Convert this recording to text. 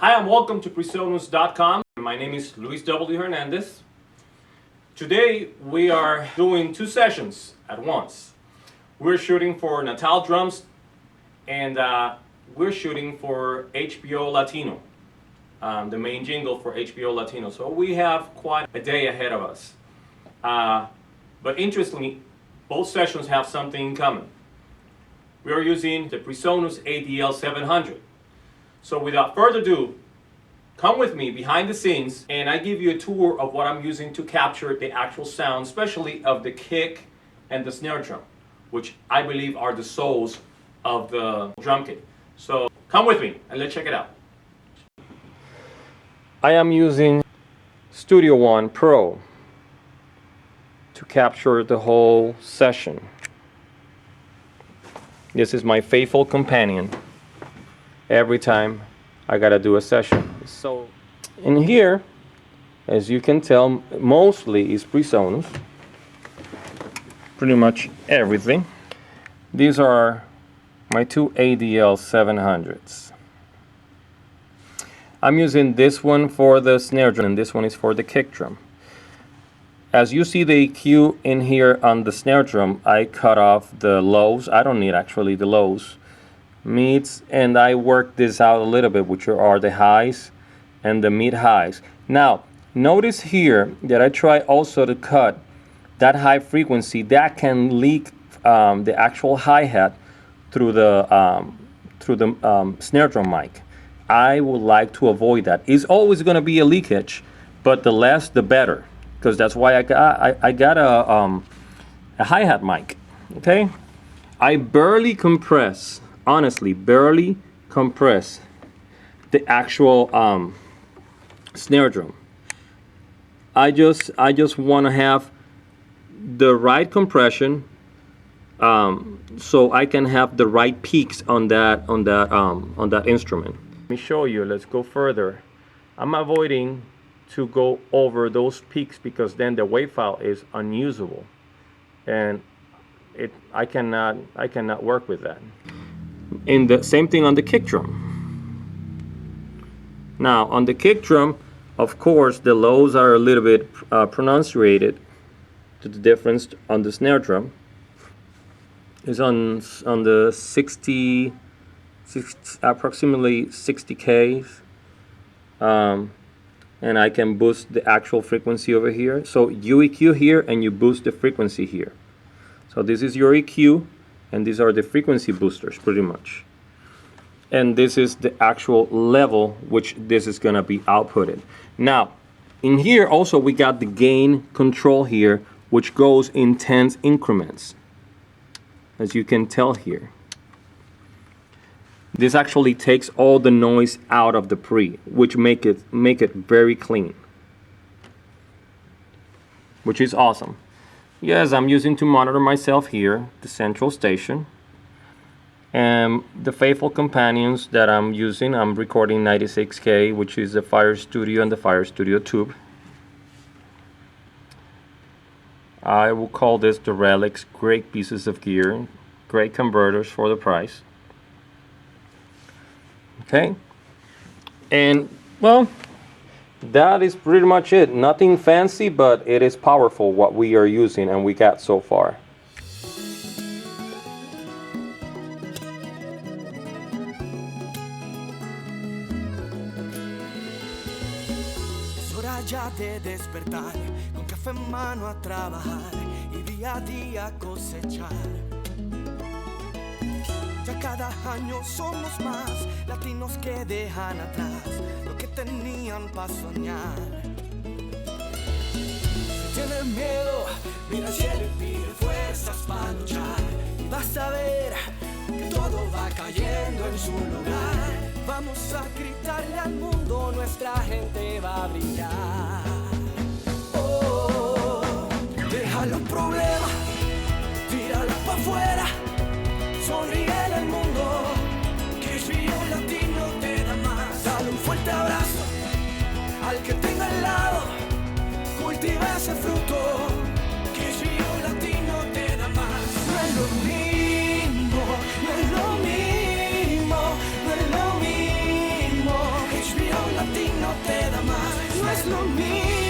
Hi and welcome to Presonus.com. My name is Luis W. Hernandez. Today we are doing two sessions at once. We're shooting for Natal Drums and we're shooting for HBO Latino, the main jingle for HBO Latino. So we have quite a day ahead of us. But interestingly, both sessions have something in common. We are using the Presonus ADL 700. So without further ado, come with me behind the scenes and I give you a tour of what I'm using to capture the actual sound, especially of the kick and the snare drum, which I believe are the souls of the drum kit. So come with me and let's check it out. I am using Studio One Pro to capture the whole session. This is my faithful companion every time I gotta do a session. So in here, as you can tell, mostly is Presonus. Pretty much everything. These are my two ADL 700s. I'm using this one for the snare drum and this one is for the kick drum. As you see the EQ in here on the snare drum, I cut off the lows. I don't need actually the lows. Mids, and I work this out a little bit, which are the highs and the mid highs. Now, notice here that I try also to cut that high frequency that can leak the actual hi-hat through the snare drum mic. I would like to avoid that. It's always going to be a leakage, but the less the better. Because that's why I got a hi-hat mic, okay? I barely compress, honestly, barely compress the actual snare drum. I just want to have the right compression, so I can have the right peaks on that instrument. Let me show you. Let's go further. I'm avoiding to go over those peaks because then the wave file is unusable and I cannot work with that. And the same thing on the kick drum. Now on the kick drum, of course the lows are a little bit pronunciated to the difference on the snare drum. Is on the 60 approximately 60 Ks. And I can boost the actual frequency over here. So you EQ here and you boost the frequency here. So this is your EQ and these are the frequency boosters pretty much. And this is the actual level which this is gonna be outputted. Now, in here also we got the gain control here, which goes in 10th increments, as you can tell here. This actually takes all the noise out of the pre, which make it very clean, which is awesome. Yes, I'm using to monitor myself here, the central station. And the faithful companions that I'm using, I'm recording 96K, which is the Fire Studio and the Fire Studio Tube. I will call this the Relics, great pieces of gear, great converters for the price. Okay, and well, that is pretty much it. Nothing fancy, but it is powerful what we are using and we got so far. Es hora ya de despertar, con café en mano a trabajar y día a día cosechar. Ya cada año somos más latinos que dejan atrás lo que tenían para soñar. Si tienes miedo, mira al cielo y pide fuerzas para luchar. Y vas a ver que todo va cayendo en su lugar. Vamos a gritarle al mundo, nuestra gente va a brillar. Oh, deja los problemas, tíralos para afuera. Sonríe al mundo, que HBO Latino te da más. Dale un fuerte abrazo al que tenga al lado. Cultiva ese fruto, que HBO Latino te da más. No es lo mismo, no es lo mismo, no es lo mismo. HBO es lo mismo.